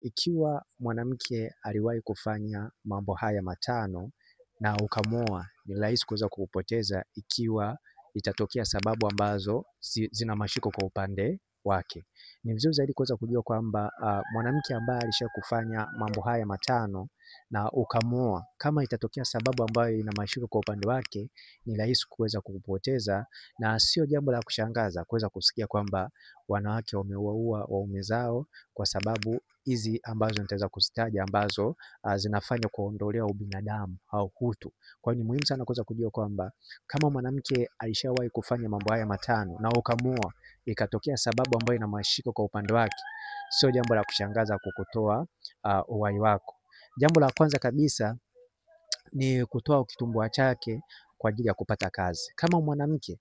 Ikiwa mwanamke aliwahi kufanya mambo haya matano na ukamwoa, ni rahisi kuweza kupoteza ikiwa itatokea sababu ambazo zina mashiko kwa upande wake. Ni vizuri zaidi kuweza kujua kwamba mwanamke ambaye alisha kufanya mambo haya matano na ukamwoa, kama itatokea sababu ambayo ina mashiko kwa upande wake, ni rahisi kuweza kupoteza, na sio jambo la kushangaza kuweza kusikia kwamba wanawake wamewaua waume zao kwa sababu hizi ambazo nitaweza kuzitaja ambazo zinafanya kuondolea ubinadamu au utu. Kwa hiyo ni muhimu sana kuweza kujua kwamba kama mwanamke alishawahi kufanya mambo haya matano na ukamwoa, ikatokea sababu ambayo ina mashiko kwa upande wake, sio jambo la kushangaza kukutoa uhai wako. Jambo la kwanza kabisa ni kutoa kitumbua chake kwa ajili ya kupata kazi. Kama mwanamke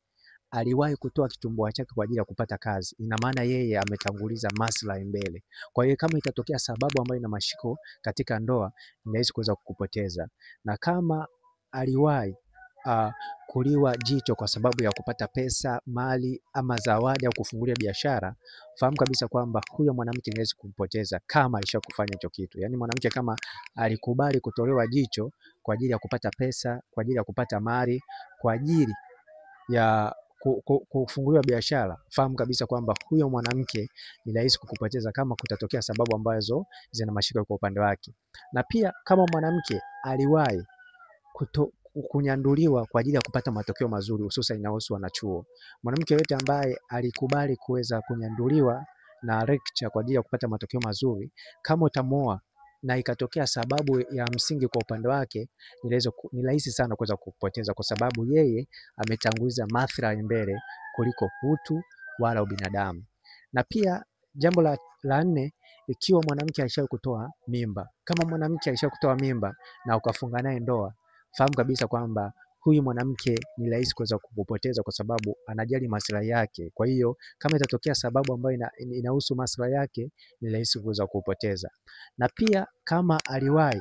aliwahi kutoa kitumbua chake kwa ajili ya kupata kazi, ina maana yeye ametanguliza maslahi mbele. Kwa hiyo kama itatokea sababu ambayo ina mashiko katika ndoa, ni rahisi kuweza kukupoteza. Na kama aliwahi kuliwa jicho kwa sababu ya kupata pesa, mali ama zawadi au kufungulia biashara, fahamu kabisa kwamba huyo mwanamke ni rahisi kumpoteza kama alishakufanya hicho kitu. Yaani mwanamke kama alikubali kutolewa jicho kwa ajili ya kupata pesa, kwa ajili ya kupata mali, kwa ajili ya kufunguliwa biashara, fahamu kabisa kwamba huyo mwanamke ni rahisi kukupoteza kama kutatokea sababu ambazo zina mashiko kwa upande wake. Na pia kama mwanamke aliwahi kunyanduliwa kwa ajili ya kupata matokeo mazuri, hususan inahusu wanachuo. Mwanamke yote ambaye alikubali kuweza kunyanduliwa na lecture kwa ajili ya kupata matokeo mazuri, kama utamuoa na ikatokea sababu ya msingi kwa upande wake, ni rahisi sana kuweza kupoteza, kwa sababu yeye ametanguliza maslahi mbele kuliko utu wala ubinadamu. Na pia jambo la nne, ikiwa mwanamke alishawahi kutoa mimba. Kama mwanamke alishawahi kutoa mimba na ukafunga naye ndoa, fahamu kabisa kwamba huyu mwanamke ni rahisi kuweza kukupoteza kwa sababu anajali maslahi yake. Kwa hiyo kama itatokea sababu ambayo inahusu maslahi yake, ni rahisi kuweza kupoteza. Na pia kama aliwahi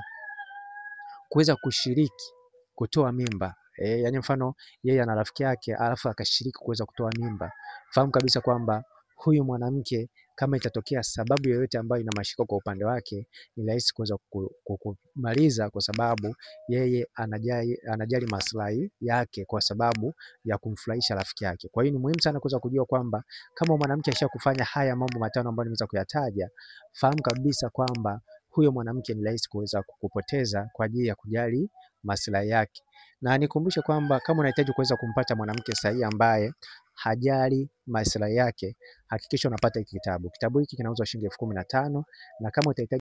kuweza kushiriki kutoa mimba, yaani mfano yeye ana rafiki yake alafu akashiriki kuweza kutoa mimba, fahamu kabisa kwamba huyu mwanamke kama itatokea sababu yoyote ambayo ina mashiko kwa upande wake, ni rahisi kuweza kumaliza, kwa sababu yeye anajali maslahi yake kwa sababu ya kumfurahisha rafiki yake. Kwa hiyo ni muhimu sana kuweza kujua kwamba kama mwanamke ashakufanya haya mambo matano ambayo nimeweza kuyataja, fahamu kabisa kwamba huyo mwanamke ni rahisi kuweza kukupoteza kwa ajili ya kujali maslahi yake. Na nikumbushe kwamba kama unahitaji kuweza kumpata mwanamke sahihi ambaye hajali maslahi yake, hakikisha unapata hiki kitabu. Kitabu hiki kinauzwa shilingi 15,000, na kama utahitaji